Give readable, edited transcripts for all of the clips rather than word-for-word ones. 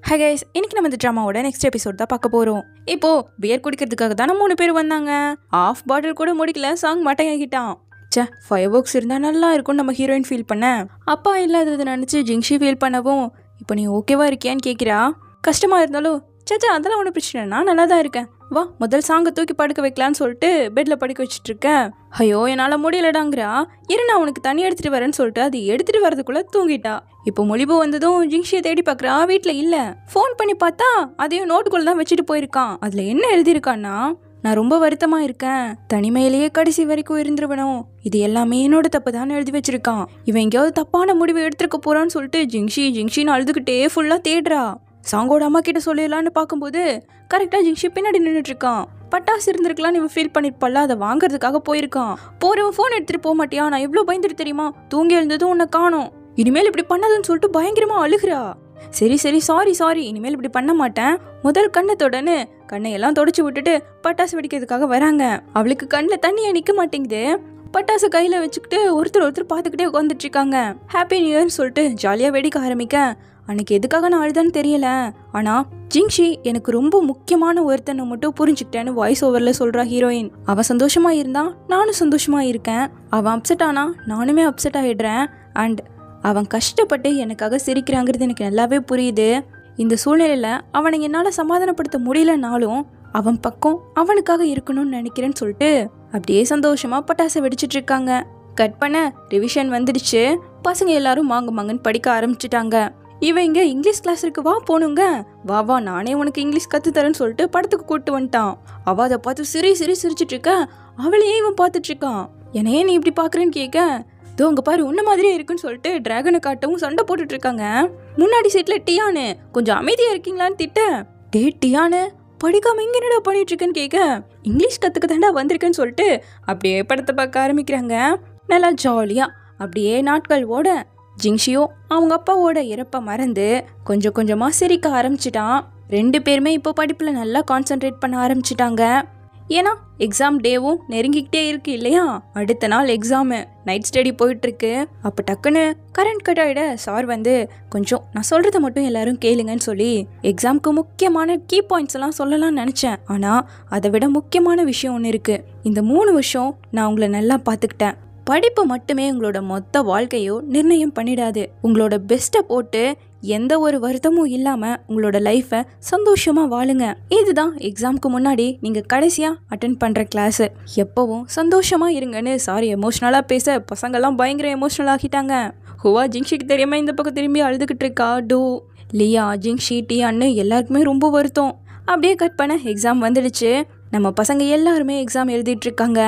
Hi guys, இன்னைக்கு நம்ம இந்த ட்ராமாவோட நெக்ஸ்ட் எபிசோட் தான் பார்க்க போகிறோம். இப்போ பியர் குடிக்கிறதுக்காக தானே 3 பேர் வந்தாங்க. ஆஃப் பாட்டில் கூட முடிக்கல, சாங் மட்டையாகிட்டான். சே, ஃபயர் ஒர்க்ஸ் இருந்தால் நல்லா இருக்கும்னு நம்ம ஹீரோயின் ஃபீல் பண்ண, அப்பா இல்லாததை நினச்சி ஜிங்ஷி ஃபீல் பண்ணவும், இப்போ நீ ஓகேவா இருக்கியான்னு கேட்குறா. கஷ்டமாக இருந்தாலும் சேச்சா அதெல்லாம் ஒன்றும் பிரச்சனை, நான் நல்லா தான் இருக்கேன், வா முதல் சாங்கை தூக்கி படுக்க வைக்கலான்னு சொல்லிட்டு பெட்டில் படுக்க வச்சுட்டு இருக்கேன். ஐயோ என்னால் முடியலடாங்கிறா. நான் உனக்கு தண்ணி எடுத்துகிட்டு வரேன்னு சொல்லிட்டு அது எடுத்துகிட்டு வரதுக்குள்ளே தூங்கிட்டா. இப்போ மொழிபு வந்ததும் ஜிங்ஷியை தேடி பார்க்குறா, வீட்டில் இல்லை. ஃபோன் பண்ணி பார்த்தா அதையும் நோட்டுக்குள்ளே தான் வச்சுட்டு போயிருக்கான். அதில் என்ன எழுதியிருக்கான்னா, நான் ரொம்ப வருத்தமாக இருக்கேன், தனிமையிலேயே கடைசி வரைக்கும் இருந்துருவனும், இது எல்லாமே என்னோட தப்பு தான் எழுதி வச்சிருக்கான். இவன் எங்கேயாவது தப்பான முடிவு எடுத்துருக்க போறான்னு சொல்லிட்டு ஜிங்ஷின்னு அழுதுகிட்டே ஃபுல்லாக தேடுறா. சாங்கோட அம்மா கிட்ட சொல்லிடலான்னு பார்க்கும்போது கரெக்டாக ஜிங்ஷி பின்னாடி நின்றுட்டு இருக்கான். பட்டாசு இருந்திருக்கலான்னு இவன் ஃபீல் பண்ணிருப்பால, அதை வாங்குறதுக்காக போயிருக்கான். போறவன் ஃபோன் எடுத்துட்டு போக மாட்டியா, நான் எவ்வளோ பயந்துட்டு தெரியுமா, தூங்கி எழுந்ததும் உன்னை காணோம், இனிமேல் இப்படி பண்ணாதுன்னு சொல்லிட்டு பயங்கரமா அழுகிறா. சரி சாரி, இனிமேல் இப்படி பண்ண மாட்டேன், முதல் கண்ணத்தோடன்னு கண்ணையெல்லாம் தொடச்சி விட்டுட்டு பட்டாசு வெடிக்கிறதுக்காக வராங்க. அவளுக்கு கண்ணில் தண்ணியை நிற்க மாட்டேங்குது. பட்டாசு கையில வச்சுக்கிட்டு ஒருத்தர் பார்த்துக்கிட்டே உட்காந்துட்டு இருக்காங்க. ஹாப்பி நியூ இயர்னு சொல்லிட்டு ஜாலியாக வெடிக்க ஆரம்பிக்க, அன்னைக்கு எதுக்காக நான் அழுதான்னு தெரியல, ஆனா ஜிங்ஷி எனக்கு ரொம்ப முக்கியமான ஒருத்தனை மட்டும் புரிஞ்சுக்கிட்டேன்னு வாய்ஸ் ஓவர்ல சொல்றா ஹீரோயின். அவன் சந்தோஷமா இருந்தா நானும் சந்தோஷமா இருக்கேன், அவன் அப்செட் ஆனா நானுமே அப்செட் ஆயிடுறேன், அண்ட் அவன் கஷ்டப்பட்டு எனக்காக சிரிக்கிறாங்கிறது எனக்கு நல்லாவே புரியுது. இந்த சூழ்நிலையில அவனை என்னால் சமாதானப்படுத்த முடியலனாலும் அவன் பக்கம் அவனுக்காக இருக்கணும்னு நினைக்கிறேன்னு சொல்லிட்டு அப்படியே சந்தோஷமா பட்டாசை வெடிச்சிட்டு இருக்காங்க. கட் பண்ண ரிவிஷன் வந்துடுச்சு. பசங்க எல்லாரும் மாங்கன்னு படிக்க ஆரம்பிச்சுட்டாங்க. இவங்க இங்கிலீஷ் கிளாஸ் இருக்கு, வா போனுங்க, வா நானே உனக்கு இங்கிலீஷ் கத்து தரேன்னு சொல்லிட்டு படத்துக்கு கூப்பிட்டு வந்துட்டான். அவ அதை பார்த்து சிரிச்சிட்டு இருக்க, அவளையே இவன் பார்த்துட்டு இருக்கான். என்னையே நீ இப்படி பாக்குறேன்னு கேட்க, அங்க பாரு உன்ன மாதிரியே இருக்குன்னு சொல்லிட்டு டிராகனை காட்டவும் சண்டை போட்டுட்டு இருக்காங்க. முன்னாடி சீட்ல டியானு கொஞ்சம் அமைதியா இருக்கீங்களான்னு திட்ட, டே டியானு படிக்காம இங்க என்னடா பண்ணிட்டு இருக்கேன்னு கேட்க, இங்கிலீஷ் கத்துக்க தாண்டா வந்திருக்கேன்னு சொல்லிட்டு அப்படியே படத்தை பார்க்க ஆரம்பிக்கிறாங்க. நல்லா ஜாலியா அப்படியே நாட்கள் ஓட ஜிங்ஷியோ அவங்க அப்பாவோட இறப்ப மறந்து கொஞ்சம் கொஞ்சமா சிரிக்க ஆரம்பிச்சிட்டான். 2 பேருமே இப்போ படிப்புல நல்லா கான்சென்ட்ரேட் பண்ண ஆரம்பிச்சிட்டாங்க. ஏன்னா எக்ஸாம் டேவும் நெருங்கிக்கிட்டே இருக்கு இல்லையா, அடுத்த நாள் எக்ஸாமு, நைட் ஸ்டடி போயிட்டு இருக்கு. அப்போ டக்குன்னு கரண்ட் கட் ஆகிட சார் வந்து, கொஞ்சம் நான் சொல்றதை மட்டும் எல்லாரும் கேளுங்கன்னு சொல்லி எக்ஸாமுக்கு முக்கியமான கீ பாயிண்ட்ஸ் எல்லாம் சொல்லலாம்னு நினைச்சேன். ஆனா அதை விட முக்கியமான விஷயம் ஒன்று இருக்கு. இந்த 3 வருஷம் நான் உங்களை நல்லா பார்த்துக்கிட்டேன். படிப்பு மட்டுமே உங்களோட மொத்த வாழ்க்கையோ நிர்ணயம் பண்ணிடாது. உங்களோட பெஸ்ட்டை போட்டு எந்த ஒரு வருத்தமும் இல்லாம உங்களோட லைஃபை சந்தோஷமா வாழுங்க. இதுதான் எக்ஸாமுக்கு முன்னாடி நீங்க கடைசியா அட்டென்ட் பண்ற கிளாஸ். எப்பவும் சந்தோஷமா இருங்கன்னு சாரி எமோஷனலா பேச பசங்கெல்லாம் பயங்கர எமோஷனல் ஆகிட்டாங்க. ஹுவா ஜிங்ஷிக்கு தெரியாம இந்த பக்கம் திரும்பி அழுதுகிட்டு இருக்கா. டூ லியா ஜிங்ஷி டியான்னு எல்லாருக்குமே ரொம்ப வருத்தம். அப்படியே கட் பண்ண எக்ஸாம் வந்துடுச்சு. நம்ம பசங்க எல்லாருமே எக்ஸாம் எழுதிட்டு இருக்காங்க.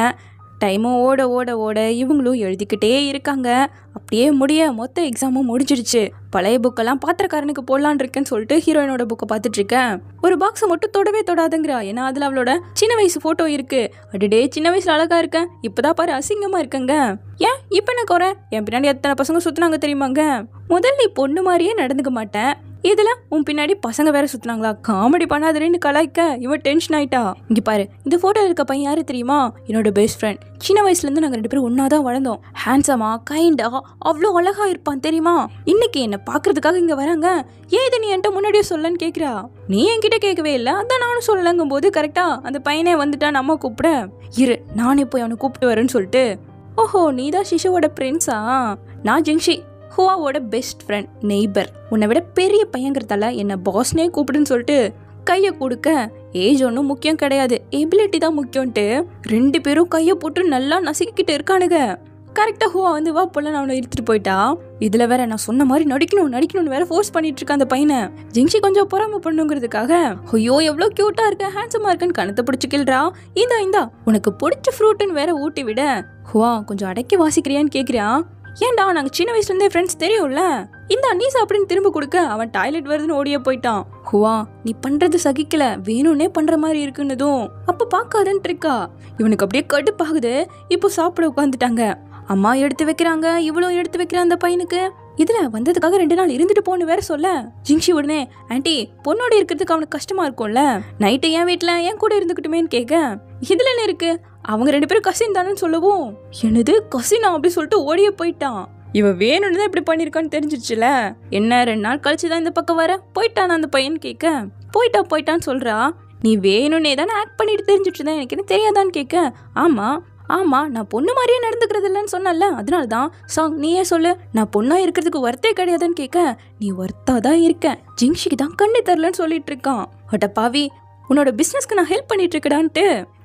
டைமும் ஓட ஓட ஓட இவங்களும் எழுதிக்கிட்டே இருக்காங்க. அப்படியே முடிய மொத்த எக்ஸாமும் முடிஞ்சிருச்சு. பழைய புக்கெல்லாம் பாத்திரக்காரனுக்கு போடலான் இருக்கேன்னு சொல்லிட்டு ஹீரோயினோட புக்கை பார்த்துட்டு இருக்கேன். ஒரு பாக்ஸை மட்டும் தொடவே தொடாதுங்கிறா. ஏன்னா அதுல அவளோட சின்ன வயசு போட்டோ இருக்கு. அடடே சின்ன வயசுல அழகா இருக்கேன், இப்பதான் பாரு அசிங்கமா இருக்கங்க. ஏன் இப்ப என்ன குறை, என் பின்னாடி எத்தனை பசங்க சுத்தினாங்க தெரியுமாங்க. முதல்ல நீ பொண்ணு மாதிரியே நடந்துக்க மாட்டேன், இதுல உன் பின்னாடி பசங்க வேற சுத்தினாங்களா, காமெடி பண்ணாதேன்னு கலாய்க்க இவன் டென்ஷன் ஆயிட்டா. இங்க பாரு, இந்த போட்டோ இருக்க பையன் யாரு தெரியுமா, என்னோட பெஸ்ட் ஃப்ரெண்ட். சின்ன வயசுல இருந்து நாங்க 2 பேரும் ஒன்னாதான் வளர்ந்தோம். ஹேண்ட்ஸமா கைண்டா அவ்வளோ அழகா இருப்பான் தெரியுமா. இன்னைக்கு என்ன பாக்குறதுக்காக இங்க வராங்க, ஏன் இதை நீ என்கிட்ட முன்னாடியே சொல்லன்னு கேக்குறா. நீ என்கிட்ட கேட்கவே இல்லை, அதான் நானும் சொல்லலங்கும் போது கரெக்டா அந்த பையனே வந்துட்டா. நம்ம கூப்பிட இரு, நானே போய் அவனை கூப்பிட்டு வரேன்னு சொல்லிட்டு, ஓஹோ நீதான் சிஷுவோட பிரின்ஸா, நான் ஜிங்ஷி ஹுவாவோட பெஸ்ட் ஃப்ரெண்ட் நெய்பர், உன்னை விட பெரிய பையங்கிறதால என்ன பாஸ்னே கூப்பிடுன்னு சொல்லிட்டு கையை கொடுக்க, ஏஜ் ஒன்றும் முக்கியம் கிடையாது, எபிலிட்டி தான் முக்கியம்ட்டு 2 பேரும் கையை போட்டு நல்லா நசுக்கிக்கிட்டு இருக்கானுங்க. கரெக்டா ஹுவா வந்து வா போல அவனை இழுத்துட்டு போயிட்டா. இதுல வேற நான் சொன்ன மாதிரி நடிக்கணும்னு வேற ஃபோர்ஸ் பண்ணிட்டு இருக்கான் அந்த பையனை. ஜிங்ஷி கொஞ்சம் பொறாம பண்ணுங்கிறதுக்காக, ஐயோ எவ்வளவு கியூட்டா இருக்க, ஹேண்ட்ஸமா இருக்கன்னு கணத்தை பிடிச்சி கிள்றா. இந்தா உனக்கு பிடிச்ச ஃப்ரூட்னு வேற ஊட்டி விட, ஹுவா கொஞ்சம் அடக்கி வாசிக்கிறியான்னு கேக்குறான். ஏன்டா நாங்க சின்ன வயசுல இருந்தே ஃப்ரெண்ட்ஸ் தெரியும்ல, இந்த நீ சாப்பிடுன்னு திரும்ப கொடுக்க அவன் டாய்லெட் வருதுன்னு ஓடியே போயிட்டான். ஹுவா நீ பண்றது சகிக்கல, வேணும்னே பண்ற மாதிரி இருக்குன்னதும் அப்ப பாக்காதன்ட்டு இருக்கா. இவனுக்கு அப்படியே கடுப்பாகுது. இப்போ சாப்பிட உட்காந்துட்டாங்க. அம்மா எடுத்து வைக்கிறாங்க, இவளும் எடுத்து வைக்கிறான் அந்த பையனுக்கு. இதுல வந்ததுக்காக 2 நாள் இருந்துட்டு போன்னு வேற சொல்ல, ஜிங்ஷி உடனே ஆன்ட்டி பொண்ணோட இருக்கிறதுக்கு அவனுக்கு கஷ்டமா இருக்கும்ல, நைட்டு என் வீட்டுல என் கூட இருந்துக்கிட்டுமேன்னு கேட்க, இதுல என்ன இருக்கு, அவங்க 2 பேரும் கசின் தானேன்னு சொல்லவும், என்னது கசினா அப்படி சொல்லிட்டு ஓடியே போயிட்டான். இவ வேணும்னு தான் இப்படி பண்ணிருக்கான்னு தெரிஞ்சிச்சுல. என்ன 2 நாள் கழிச்சுதான் இந்த பக்கம் வர போயிட்டான் அந்த பையன் கேட்க, போயிட்டான்னு சொல்றா. நீ வேணும்னே தானே ஆக்ட் பண்ணிட்டு தெரிஞ்சிட்டு இருந்தேன், எனக்கு என்ன தெரியாதான்னு கேட்க, ஆமா நான் பொண்ணு மாதிரியே நடந்துக்கிறது இல்லைன்னு சொன்னல, அதனாலதான். சாங் நீயே சொல்லு, நான் பொண்ணா இருக்கிறதுக்கு ஒர்த்தே கிடையாதுன்னு கேட்க, நீ ஒர்த்தாதான் இருக்க, ஜிங்ஷிக்கு தான் கண்ணு தரலன்னு சொல்லிட்டு இருக்கான். அட பாவி, உன்னோட பிசினஸ்க்கு நான் ஹெல்ப் பண்ணிட்டு இருக்கடான்ட்டு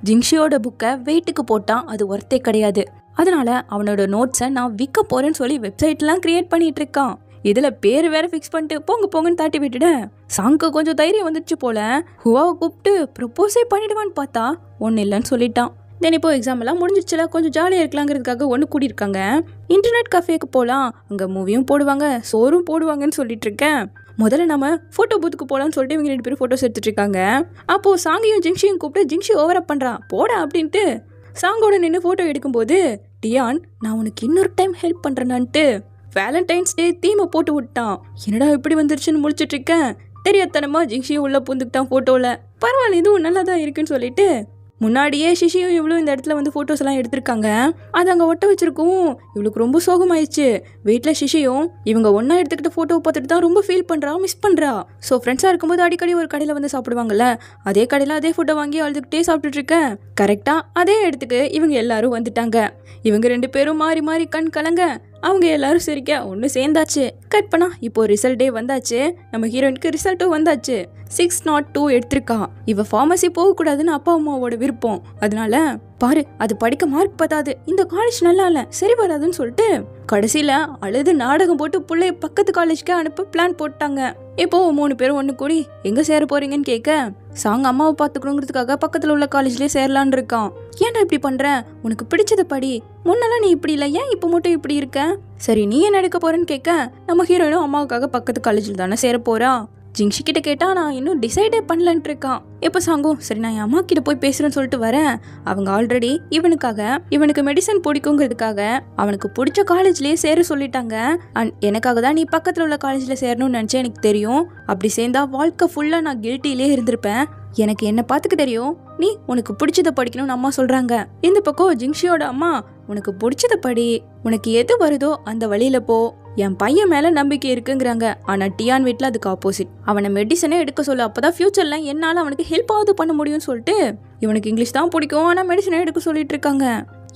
ஜிங்ஷியோட புக்கை வெயிட்டுக்கு போட்டான். அது ஒர்த்தே கிடையாது. அதனால அவனோட நோட்ஸை நான் விற்க போறேன்னு சொல்லி வெப்சைட்லாம் கிரியேட் பண்ணிட்டு இருக்கான். இதுல பேர் வேற ஃபிக்ஸ் பண்ணிட்டு போங்கன்னு தாட்டி விட்டுட. சாங்க்கு கொஞ்சம் தைரியம் வந்துச்சு போல. ஹுவாவை கூப்பிட்டு ப்ரப்போஸே பண்ணிடுவான்னு பார்த்தா ஒன்னு இல்லைன்னு சொல்லிட்டான். தென் இப்போ எக்ஸாம் எல்லாம் முடிஞ்சிச்சுல, கொஞ்சம் ஜாலியாக இருக்கலாங்கிறதுக்காக ஒன்று கூட்டியிருக்காங்க. இன்டர்நெட் கஃபேக்கு போகலாம், அங்கே மூவியும் போடுவாங்க சோறும் போடுவாங்கன்னு சொல்லிட்டு இருக்கேன். முதல்ல நம்ம ஃபோட்டோ பூத்துக்கு போகலான்னு சொல்லிட்டு இவங்க 2 பேரும் ஃபோட்டோஸ் எடுத்துட்டு இருக்காங்க. அப்போது சாங்கியும் ஜிங்ஷியும் கூப்பிட்டு ஜிங்ஷி ஓவர் அப் பண்ணுறான், போடா அப்படின்ட்டு சாங்கோட நின்று ஃபோட்டோ எடுக்கும்போது டியான் நான் உனக்கு இன்னொரு டைம் ஹெல்ப் பண்ணுறேன்னான்ட்டு வேலண்டைன்ஸ் டே தீமை போட்டு விட்டான். என்னடா இப்படி வந்துருச்சுன்னு முழிச்சிட்டு இருக்கேன். தெரியாதனமா ஜிங்ஷியும் உள்ள பூந்துக்கிட்டான் ஃபோட்டோவில். பரவாயில்ல, இதுவும் நல்லா தான் இருக்குன்னு சொல்லிட்டு முன்னாடியே சிஷியும் இவ்வளோ இந்த இடத்துல வந்து ஃபோட்டோஸ் எல்லாம் எடுத்திருக்காங்க. அது அங்கே ஒட்ட வச்சிருக்கவும் இவளுக்கு ரொம்ப சோகமாயிடுச்சு. வீட்டில் சிஷியும் இவங்க ஒன்றா எடுத்துக்கிட்ட ஃபோட்டோவை பார்த்துட்டு தான் ரொம்ப ஃபீல் பண்ணுறா, மிஸ் பண்ணுறா. ஸோ ஃப்ரெண்ட்ஸாக இருக்கும்போது அடிக்கடி ஒரு கடையில் வந்து சாப்பிடுவாங்கல்ல, அதே கடையில் அதே ஃபோட்டோ வாங்கி அழுதுகிட்டே சாப்பிட்டுட்டு இருக்கேன். கரெக்டாக அதே இடத்துக்கு இவங்க எல்லாரும் வந்துட்டாங்க. இவங்க 2 பேரும் மாறி மாறி கண் கலங்க அவங்க எல்லாரும் சிரிக்க ஒன்று சேர்ந்தாச்சு. கட் பண்ணா இப்போ ரிசல்ட்டே வந்தாச்சு. நம்ம ஹீரோயினுக்கு ரிசல்ட்டும் வந்தாச்சு. 602 எடுத்திருக்கா. இவ ஃபார்மசி போகக்கூடாதுன்னு அப்பா அம்மாவோட விருப்பம். அதனால பாரு, அது படிக்க மார்க் பத்தாது, இந்த காலேஜ் நல்லா இல்லை, சரி வராதுன்னு சொல்லிட்டு கடைசியில அழுது நாடகம் போட்டு பிள்ளைய பக்கத்து காலேஜ்க்கு அனுப்ப பிளான் போட்டாங்க. இப்போ 3 பேரும் ஒன்று கூடி எங்க சேர போறீங்கன்னு கேட்க, சாங் அம்மாவை பார்த்துக்கணுங்கிறதுக்காக பக்கத்துல உள்ள காலேஜ்லயே சேரலான்னு இருக்கான். ஏன்டா இப்படி பண்ற, உனக்கு பிடிச்சத படி, முன்னெல்லாம் நீ இப்படி இல்லை, ஏன் இப்போ மட்டும் இப்படி இருக்க, சரி நீ என்ன எடுக்க போறேன்னு கேட்க, நம்ம ஹீரோயினும் அம்மாவுக்காக பக்கத்து காலேஜில் தானே சேர போறா. ஜிங்ஷி கிட்ட கேட்டா நான் இன்னும் டிசைடே பண்ணலன்ட்டு இருக்கான். எப்போ சாங்கும் சரி நான் என் அம்மா கிட்ட போய் பேசுறேன்னு சொல்லிட்டு வரேன். அவங்க ஆல்ரெடி இவனுக்கு மெடிசன் பிடிக்குங்கிறதுக்காக அவனுக்கு பிடிச்ச காலேஜ்லயே சேர சொல்லிட்டாங்க. அண்ட் எனக்காக தான் நீ பக்கத்துல உள்ள காலேஜ்ல சேரணும்னு நினைச்சேன், எனக்கு தெரியும். அப்படி சேர்ந்தா வாழ்க்கை ஃபுல்லா நான் கில்ட்டிலே இருந்திருப்பேன். எனக்கு என்ன பார்த்துக்க தெரியும், நீ உனக்கு பிடிச்சத படிக்கணும்னு அம்மா சொல்றாங்க. இந்த பக்கம் ஜிங்ஷியோட அம்மா உனக்கு பிடிச்சத படி, உனக்கு எது வருதோ அந்த வழியில போ, என் பையன் மேல நம்பிக்கை இருக்குங்கிறாங்க. ஆனா டியான் வீட்டுல அதுக்கு ஆப்போசிட், அவனை மெடிசனே எடுக்க சொல்லு, அப்பதான் ஃபியூச்சர்ல என்னால அவனுக்கு ஹெல்ப்பாவது பண்ண முடியும்னு சொல்லிட்டு இவனுக்கு இங்கிலீஷ் தான் பிடிக்கும், ஆனா மெடிசனே எடுக்க சொல்லிட்டு இருக்காங்க.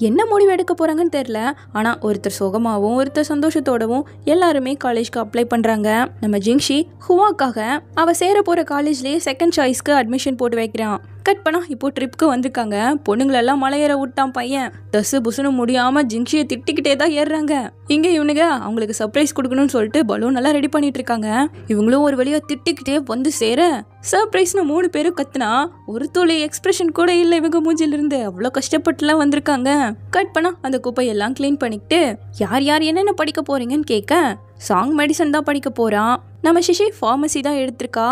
என்ன முடிவு எடுக்க போறாங்கன்னு தெரியல. ஆனா ஒருத்தர் சோகமாவும் ஒருத்தர் சந்தோஷத்தோடவும் எல்லாருமே காலேஜ்க்கு அப்ளை பண்றாங்க. நம்ம ஜிங்ஷி ஹுவாக்காக அவ சேர போற காலேஜ்லயே செகண்ட் சாய்ஸ்க்கு அட்மிஷன் போட்டு வைக்கிறான். கட் பண்ணா இப்போ ட்ரிப்க்கு வந்திருக்காங்க. பொண்ணுங்களெல்லாம் மலையேற விட்டான் பையன். தசு புசுன்னு முடியாம ஜிங்ஷியை திட்டிக்கிட்டே தான் ஏறுறாங்க. இங்க இவனுங்க அவங்களுக்கு சர்ப்ரைஸ் கொடுக்கணும்னு சொல்லிட்டு பலூன் எல்லாம் ரெடி பண்ணிட்டு இருக்காங்க. இவங்களும் ஒரு வழியா திட்டிக்கிட்டே வந்து சேர சர்ப்ரைஸ்னு 3 பேரும் கத்துனா ஒரு துளி எக்ஸ்பிரஷன் கூட இல்ல இவங்க மூஞ்சில இருந்து. அவ்வளவு கஷ்டப்பட்டுலாம் வந்திருக்காங்க. கட் பண்ணா அந்த குப்பையெல்லாம் கிளீன் பண்ணிக்கிட்டு யார் என்னென்ன படிக்க போறீங்கன்னு கேட்க, சாங் மெடிசன் தான் படிக்க போறான். நம்ம சிஷி ஃபார்மசி தான் எடுத்திருக்கா.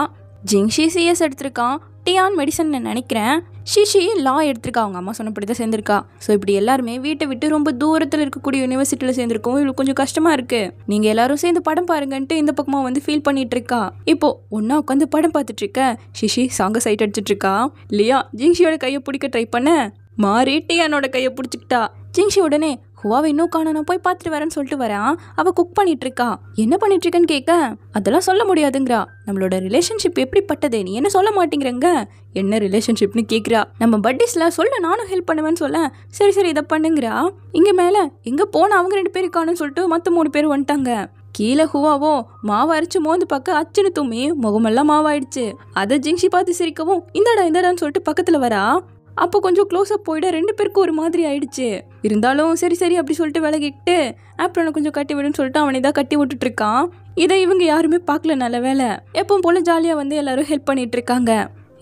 ஜிங்ஷி சிஎஸ் எடுத்திருக்கான். டியான் மெடிசன் நினைக்கிறேன். ஷிஷி லா எடுத்திருக்கா, அவங்க அம்மா சொன்னபடி தான் சேர்ந்திருக்கா. ஸோ இப்படி எல்லாருமே வீட்டை விட்டு ரொம்ப தூரத்தில் இருக்கக்கூடிய யூனிவர்சிட்டியில் சேர்ந்திருக்கோம். இவளுக்கு கொஞ்சம் கஷ்டமா இருக்கு. நீங்க எல்லாரும் சேர்ந்து படம் பாருங்கன்ட்டு இந்த பக்கமா வந்து ஃபீல் பண்ணிட்டு இருக்கா. இப்போ ஒன்னா உட்காந்து படம் பார்த்துட்டு இருக்க ஷிஷி சாங்க சைட் அடிச்சிட்டு இருக்கா. லியா ஜிங்ஷியோட கையை பிடிக்க ட்ரை பண்ண மாறி டியானோட கையை பிடிச்சிக்கிட்டா. ஜிங்ஷி உடனே ஹுவாவை இன்னும் காண, நான் போய் பார்த்துட்டு வரேன்னு சொல்லிட்டு வரான். அவ குக் பண்ணிட்டு இருக்கா. என்ன பண்ணிட்டு இருக்கன்னு கேட்க, அதெல்லாம் சொல்ல முடியாதுங்கிறா. நம்மளோட ரிலேஷன்ஷிப் எப்படிப்பட்டது, நீ என்ன சொல்ல மாட்டேங்கிறங்க, என்ன ரிலேஷன்ஷிப்னு கேட்குறா. நம்ம பட்டீஸ்ல சொல்ல நானும் ஹெல்ப் பண்ணுவேன்னு சொல்ல, சரி இதை பண்ணுங்கிறா. இங்க மேல எங்க போன அவங்க 2 பேரும் இருக்கான்னு சொல்லிட்டு மற்ற 3 பேர் வந்துட்டாங்க. கீழே ஹுவாவோ மாவு அரைச்சு மோந்து பார்க்க அச்சுன்னு தும்மி முகமெல்லாம் மாவாயிடுச்சு. அதை ஜிங்ஷி பார்த்து சிரிக்கவும் இந்தாடான்னு சொல்லிட்டு பக்கத்துல வரா. அப்போ கொஞ்சம் க்ளோஸ் அப் போயிட 2 பேருக்கும் ஒரு மாதிரி ஆயிடுச்சு. இருந்தாலும் சரி அப்படி சொல்லிட்டு விலகிட்டு ஆப்ரனை கொஞ்சம் கட்டி விடுன்னு சொல்லிட்டு அவனை தான் கட்டி விட்டுட்டு இருக்கான். இதை இவங்க யாருமே பார்க்கல. நல்ல வேலை, எப்பவும் போல ஜாலியா வந்து எல்லாரும் ஹெல்ப் பண்ணிட்டு இருக்காங்க.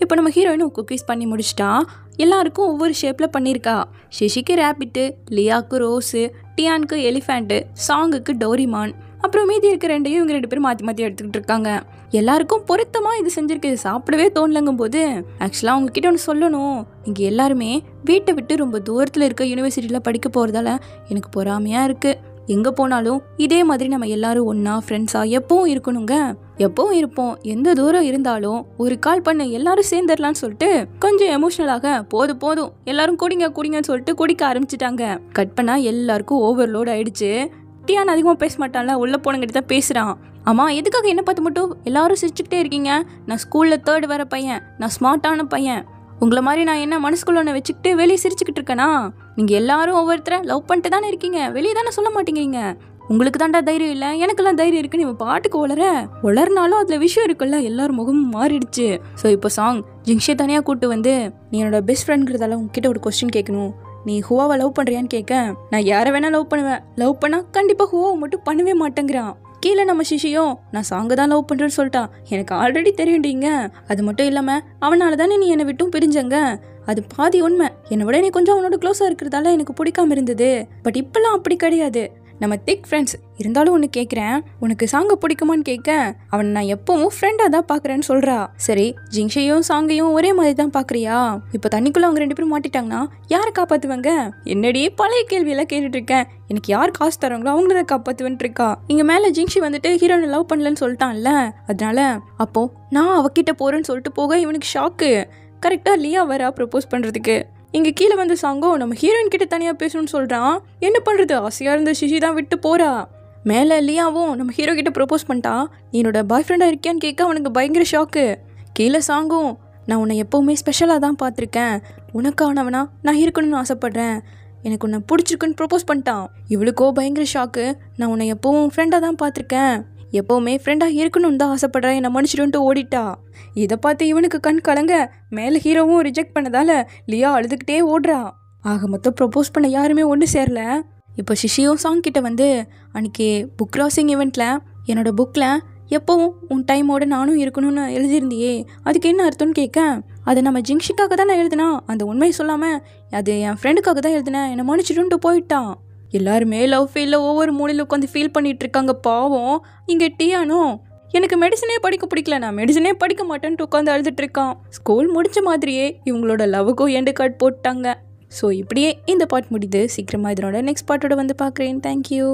இப்போ நம்ம ஹீரோயினும் குக்கீஸ் பண்ணி முடிச்சிட்டா. எல்லாருக்கும் ஒவ்வொரு ஷேப்ல பண்ணியிருக்கா. ஷிஷிக்கு ரேபிட்டு, லியாக்கு ரோஸு, டியானுக்கு எலிஃபேண்ட்டு, சாங்குக்கு டோரிமான், அப்புறம் மீதி இருக்க 2 இவங்க 2 பேரும் மாற்றி எடுத்துக்கிட்டு இருக்காங்க. எல்லாருக்கும் பொருத்தமா இது செஞ்சிருக்கு. சாப்பிடவே தோணலங்கும் போது ஆக்சுவலா அவங்க கிட்ட ஒன்று சொல்லணும். இங்க எல்லாருமே வீட்டை விட்டு ரொம்ப தூரத்துல இருக்க யூனிவர்சிட்டியில படிக்க போறதால எனக்கு பொறாமையா இருக்கு. எங்க போனாலும் இதே மாதிரி நம்ம எல்லாரும் ஒன்னா ஃப்ரெண்ட்ஸா எப்பவும் இருக்கணுங்க. எப்பவும் இருப்போம். எந்த தூரம் இருந்தாலும் ஒரு கால் பண்ண எல்லாரும் சேர்ந்துடலாம்னு சொல்லிட்டு கொஞ்சம் எமோஷனலாக போதும் எல்லாரும் குடிங்கன்னு சொல்லிட்டு குடிக்க ஆரம்பிச்சுட்டாங்க. கட் பண்ணா எல்லாருக்கும் ஓவர்லோட் ஆயிடுச்சு. டியான் அதிகமாக பேச மாட்டான்ல, உள்ளே போனங்கிட்ட தான் பேசுகிறான். ஆமாம், எதுக்காக என்ன பார்த்து மட்டும் எல்லாரும் சிரிச்சுக்கிட்டே இருக்கீங்க? நான் ஸ்கூலில் 3rd வர பையன், நான் ஸ்மார்ட்டான பையன். உங்களை மாதிரி நான் என்ன மனசுக்குள்ள ஒன்று வச்சுக்கிட்டு வெளியே சிரிச்சுக்கிட்டு இருக்கேனா? நீங்கள் எல்லாரும் ஒவ்வொருத்தரை லவ் பண்ணிட்டு தானே இருக்கீங்க, வெளியே தானே சொல்ல மாட்டேங்கிறீங்க. உங்களுக்கு தாண்டா தைரியம் இல்லை, எனக்கெல்லாம் தைரியம் இருக்குன்னு இவன் பாட்டுக்கு வளர்னாலும் அதில் விஷயம் இருக்குல்ல, எல்லாரும் முகமும் மாறிடுச்சு. ஸோ இப்போ சாங் ஜிங்ஷியை தனியாக கூப்பிட்டு வந்து, நீ என்னோட பெஸ்ட் ஃப்ரெண்ட்ங்கிறதால உங்ககிட்ட ஒரு கொஸ்டின் கேட்கணும். நீ ஹுவாவை லவ் பண்ணுறியான்னு கேட்க, நான் யாரை வேணா லவ் பண்ணுவேன், லவ் பண்ணால் கண்டிப்பாக ஹுவாவை மட்டும் பண்ணவே மாட்டேங்கிறான். கீழே நம்ம சிஷியும் நான் சாங்கை தான் லவ் பண்ணுறேன்னு சொல்லிட்டா. எனக்கு ஆல்ரெடி தெரியும்டிங்க. அது மட்டும் இல்லாமல் அவனால தானே நீ என்னை விட்டும் பிரிஞ்சங்க. அது பாதி உண்மை. என்னை விட நீ கொஞ்சம் அவனோட க்ளோஸாக இருக்கிறதால எனக்கு பிடிக்காம இருந்தது. பட் இப்பெல்லாம் அப்படி கிடையாது, நம்ம திக் ஃப்ரெண்ட்ஸ். இருந்தாலும் ஒன்று கேட்குறேன், உனக்கு சாங்கை பிடிக்குமான்னு கேட்க, அவன் நான் எப்பவும் ஃப்ரெண்டாக தான் பார்க்குறேன்னு சொல்கிறா. சரி, ஜிங்ஷையும் சாங்கையும் ஒரே மாதிரி தான் பார்க்குறியா? இப்போ தண்ணிக்குள்ளே அவங்க 2 பேரும் மாட்டிட்டாங்கன்னா யாரை காப்பாற்றுவாங்க? என்னடி பழைய கேள்வியெல்லாம் கேட்டுட்டு இருக்கேன். எனக்கு யார் காசு தராங்களோ அவங்கள தான் காப்பாற்றுவேன்ட்டு இருக்கா. இங்கே மேலே ஜிங்ஷி வந்துட்டு ஹீரோனை லவ் பண்ணலன்னு சொல்லிட்டான்ல, அதனால அப்போது நான் அவகிட்ட போகிறேன்னு சொல்லிட்டு போக இவனுக்கு ஷாக்கு. கரெக்டாக லியா வரா ப்ரப்போஸ் பண்ணுறதுக்கு. இங்கே கீழே வந்து சாங்கோ நம்ம ஹீரோயின் கிட்ட தனியாக பேசணும்னு சொல்கிறான். என்ன பண்ணுறது, ஆசையாக இருந்த சிஷி தான் விட்டு போகிறா. மேலே லியாவும் நம்ம ஹீரோ கிட்ட ப்ரப்போஸ் பண்ணிட்டா. என்னோட பாய் ஃப்ரெண்டாக இருக்கியான்னு கேட்க அவனுக்கு பயங்கர ஷாக்கு. கீழே சாங்கும், நான் உன்னை எப்போவுமே ஸ்பெஷலாக தான் பார்த்துருக்கேன், உனக்கானவனா நான் இருக்கணும்னு ஆசைப்பட்றேன், எனக்கு உன்னை பிடிச்சிருக்குன்னு ப்ரப்போஸ் பண்ணிட்டான். இவளுக்கோ பயங்கர ஷாக்கு. நான் உன்னை எப்போவும் ஃப்ரெண்டாக தான் பார்த்துருக்கேன், எப்போவுமே ஃப்ரெண்டாக இருக்கணும்னு தான் ஆசைப்பட்றேன், என்னை மன்னிச்சிடுன்ட்டு ஓடிட்டா. இதை பார்த்து இவனுக்கு கண் கலங்க. மேலே ஹீரோவும் ரிஜெக்ட் பண்ணதால லியா அழுதுகிட்டே ஓடுறா. ஆக மொத்தம் ப்ரப்போஸ் பண்ண யாருமே ஒன்று சேரல. இப்போ சிஷியும் சாங் கிட்ட வந்து, அன்றைக்கி புக் கிராசிங் ஈவெண்ட்டில் என்னோட புக்கில் எப்போவும் உன் டைமோட நானும் இருக்கணும்னு எழுதியிருந்தியே, அதுக்கு என்ன அர்த்தம்னு கேட்க, அதை நம்ம ஜிங்ஷிக்காக தான் நான் எழுதினா, அந்த உண்மையை சொல்லாமல் அது என் ஃப்ரெண்டுக்காக தான் எழுதினேன், என்னை மன்னிச்சிடுன்ட்டு போயிட்டான். எல்லாருமே லவ் ஃபீல்டில் ஒவ்வொரு மூலையில் உட்காந்து ஃபீல் பண்ணிட்டு இருக்காங்க பாவம். இங்கே டியானும் எனக்கு மெடிசனே படிக்க பிடிக்கல, நான் மெடிசனே படிக்க மாட்டேன்ட்டு உட்காந்து அழுதுட்டு இருக்கான். ஸ்கூல் முடிச்ச மாதிரியே இவங்களோட லவ்வுக்கும் எண்டு கார்டு போட்டாங்க. ஸோ இப்படியே இந்த பார்ட் முடியுது. சீக்கிரமாக இதனோட நெக்ஸ்ட் பார்ட்டோட வந்து பார்க்குறேன். தேங்க்யூ.